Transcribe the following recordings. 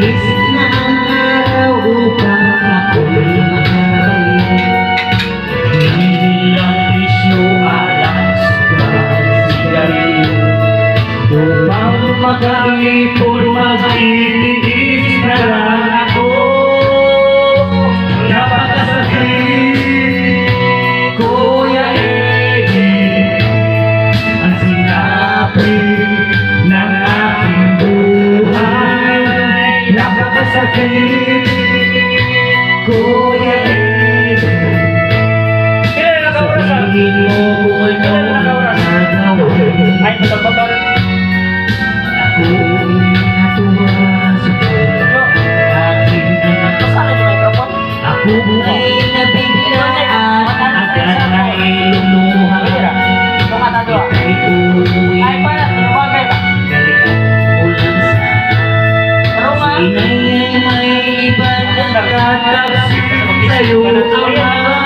Alis na ang araw upang ako'y makabalik. Hindi lang bisyo, alak, sugal, sigarilyo. Upang makaipon, magtitiis na lang ako. Napakasakit, Kuya Eddie, ang sinabi ng aking buhay. Napakasakit, Kuya Eddie, sabihin mo kung ano ang gagawin. Ay, motor-motor. Ako'y natuwa sa aking anak. Saan yung microphone? Ako ay nabiglaan, agad ay lumuha. Kumata doon. Ika'y umuwi, Ay, para, tinawagay ba? galing ulan sana. Pero nga, Inay ay may ibang nagtataksin sa'yo, ama.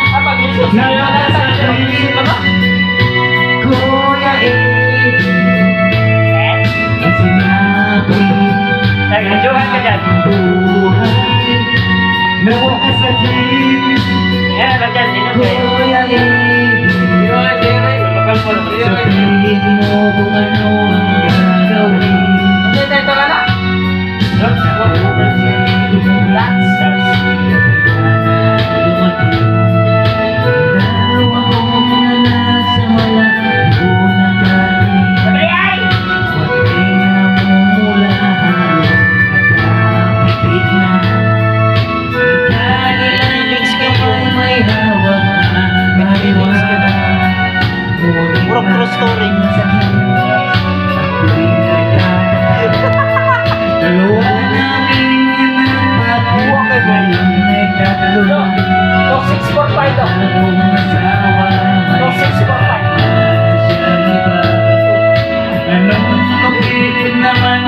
kapag Jesus, Napakasakit, Kuya Eddie, ang sinabi nag-johan ka dyan. buhay. Napakasakit, Yan, nandyan, dinugay. Kuya Eddie, sabihin mo kung ano ang gagawin. Ito ka na. Ako ay umulan, dumating. Dalawa kong anak sa malayo na galing. Sabay ay! Huwag na mula halos nagkapit na. Kanilang kamay may hawak na mariwana. Puro true story. Ako'y nagtataka. Dalawa naming anak, bakit ngayon may tatlo? Ito, 645 daw. Akong asawa may Ito, 645. siya iba. Anong kapit naman